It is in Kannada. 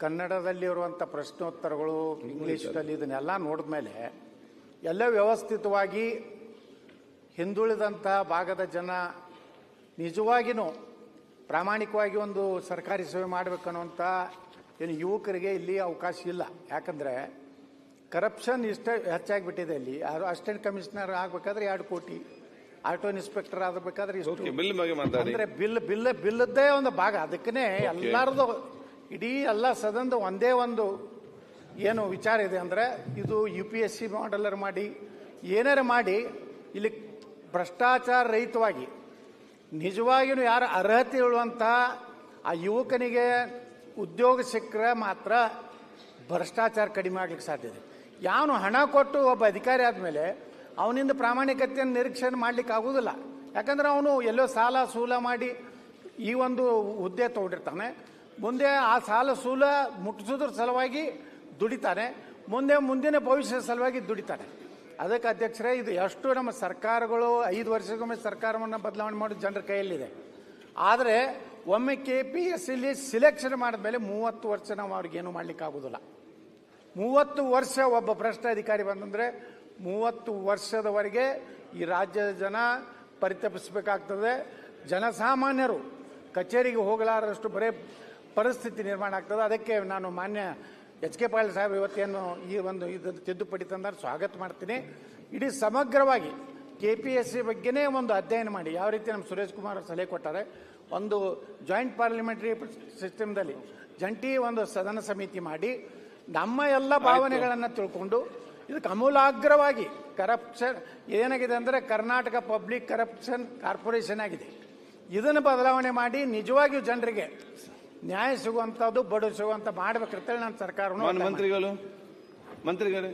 ಕನ್ನಡದಲ್ಲಿರುವಂಥ ಪ್ರಶ್ನೋತ್ತರಗಳು ಇಂಗ್ಲೀಷ್ನಲ್ಲಿ ಇದನ್ನೆಲ್ಲ ನೋಡಿದ್ಮೇಲೆ ಎಲ್ಲ ವ್ಯವಸ್ಥಿತವಾಗಿ ಹಿಂದುಳಿದಂಥ ಭಾಗದ ಜನ ನಿಜವಾಗಿಯೂ ಪ್ರಾಮಾಣಿಕವಾಗಿ ಒಂದು ಸರ್ಕಾರಿ ಸೇವೆ ಮಾಡಬೇಕನ್ನುವಂಥ ಏನು ಯುವಕರಿಗೆ ಇಲ್ಲಿ ಅವಕಾಶ ಇಲ್ಲ. ಯಾಕಂದರೆ ಕರಪ್ಷನ್ ಇಷ್ಟೇ ಹೆಚ್ಚಾಗಿಬಿಟ್ಟಿದೆ. ಇಲ್ಲಿ ಅಸಿಸ್ಟೆಂಟ್ ಕಮಿಷನರ್ ಆಗಬೇಕಾದ್ರೆ 2 ಕೋಟಿ, ಆಟೋ ಇನ್ಸ್ಪೆಕ್ಟರ್ ಆಗಬೇಕಾದ್ರೆ ಇಷ್ಟು, ಅಂದರೆ ಬಿಲ್ಲದ್ದೇ ಒಂದು ಭಾಗ. ಅದಕ್ಕೇ ಎಲ್ಲರದು ಇಡೀ ಎಲ್ಲ ಸದನದ ಒಂದೇ ಒಂದು ಏನು ವಿಚಾರ ಇದೆ ಅಂದರೆ ಇದು UPSC ಮಾಡೆಲ್ಲರ್ ಮಾಡಿ ಏನಾರು ಮಾಡಿ ಇಲ್ಲಿ ಭ್ರಷ್ಟಾಚಾರ ರಹಿತವಾಗಿ ನಿಜವಾಗಿಯೂ ಯಾರು ಅರ್ಹತೆ ಇರುವಂಥ ಆ ಯುವಕನಿಗೆ ಉದ್ಯೋಗ ಸಿಕ್ಕರೆ ಮಾತ್ರ ಭ್ರಷ್ಟಾಚಾರ ಕಡಿಮೆ ಆಗ್ಲಿಕ್ಕೆ ಸಾಧ್ಯ ಇದೆ. ಯಾವನು ಹಣ ಕೊಟ್ಟು ಒಬ್ಬ ಅಧಿಕಾರಿ ಆದಮೇಲೆ ಅವನಿಂದ ಪ್ರಾಮಾಣಿಕತೆಯನ್ನು ನಿರೀಕ್ಷೆ ಮಾಡ್ಲಿಕ್ಕೆ ಆಗೋದಿಲ್ಲ. ಯಾಕಂದ್ರೆ ಅವನು ಎಲ್ಲೋ ಸಾಲ ಸೂಲ ಮಾಡಿ ಈ ಒಂದು ಹುದ್ದೆ ತಗೊಂಡಿರ್ತಾನೆ. ಮುಂದೆ ಆ ಸಾಲ ಸೂಲ ಮುಟ್ಟಿಸೋದ್ರ ಸಲುವಾಗಿ ದುಡಿತಾನೆ, ಮುಂದಿನ ಭವಿಷ್ಯದ ಸಲುವಾಗಿ ದುಡಿತಾನೆ. ಅದಕ್ಕೆ ಅಧ್ಯಕ್ಷರೇ, ಇದು ಎಷ್ಟು ನಮ್ಮ ಸರ್ಕಾರಗಳು 5 ವರ್ಷಕ್ಕೊಮ್ಮೆ ಸರ್ಕಾರವನ್ನು ಬದಲಾವಣೆ ಮಾಡೋದು ಜನರ ಕೈಯಲ್ಲಿದೆ. ಆದರೆ ಒಮ್ಮೆ KPSCಲಿ ಸಿಲೆಕ್ಷನ್ ಮಾಡಿದ್ಮೇಲೆ 30 ವರ್ಷ ನಾವು ಅವ್ರಿಗೇನು ಮಾಡ್ಲಿಕ್ಕೆ ಆಗೋದಿಲ್ಲ. 30 ವರ್ಷ ಒಬ್ಬ ಭ್ರಷ್ಟ ಅಧಿಕಾರಿ ಬಂದಂದರೆ 30 ವರ್ಷದವರೆಗೆ ಈ ರಾಜ್ಯದ ಜನ ಪರಿತಪಿಸಬೇಕಾಗ್ತದೆ. ಜನಸಾಮಾನ್ಯರು ಕಚೇರಿಗೆ ಹೋಗಲಾರದಷ್ಟು ಬರೇ ಪರಿಸ್ಥಿತಿ ನಿರ್ಮಾಣ ಆಗ್ತದೆ. ಅದಕ್ಕೆ ನಾನು ಮಾನ್ಯ HK ಪಾಟೀಲ್ ಸಾಹೇಬ್ ಇವತ್ತೇನು ಈ ಒಂದು ಇದು ತಿದ್ದುಪಡಿ ತಂದರೆ ಸ್ವಾಗತ ಮಾಡ್ತೀನಿ. ಇಡೀ ಸಮಗ್ರವಾಗಿ KPSC ಬಗ್ಗೆನೇ ಒಂದು ಅಧ್ಯಯನ ಮಾಡಿ, ಯಾವ ರೀತಿ ನಮ್ಮ ಸುರೇಶ್ ಕುಮಾರ್ ಸಲಹೆ ಕೊಟ್ಟಾರೆ, ಒಂದು ಜಾಯಿಂಟ್ ಪಾರ್ಲಿಮೆಂಟರಿ ಸಿಸ್ಟಮ್ದಲ್ಲಿ ಜಂಟಿ ಒಂದು ಸದನ ಸಮಿತಿ ಮಾಡಿ ನಮ್ಮ ಎಲ್ಲ ಭಾವನೆಗಳನ್ನು ತಿಳ್ಕೊಂಡು ಇದಕ್ಕೆ ಅಮೂಲಾಗ್ರವಾಗಿ ಕರಪ್ಷನ್ ಏನಾಗಿದೆ ಅಂದರೆ ಕರ್ನಾಟಕ ಪಬ್ಲಿಕ್ ಕರಪ್ಷನ್ ಕಾರ್ಪೊರೇಷನ್ ಆಗಿದೆ. ಇದನ್ನು ಬದಲಾವಣೆ ಮಾಡಿ ನಿಜವಾಗಿಯೂ ಜನರಿಗೆ ನ್ಯಾಯ ಸಿಗುವಂಥದ್ದು, ಬಡ ಸಿಗುವಂಥ ಮಾಡ್ಬೇಕಂತೇಳಿ ನಾನು ಸರ್ಕಾರವನ್ನು ಮಂತ್ರಿಗಳು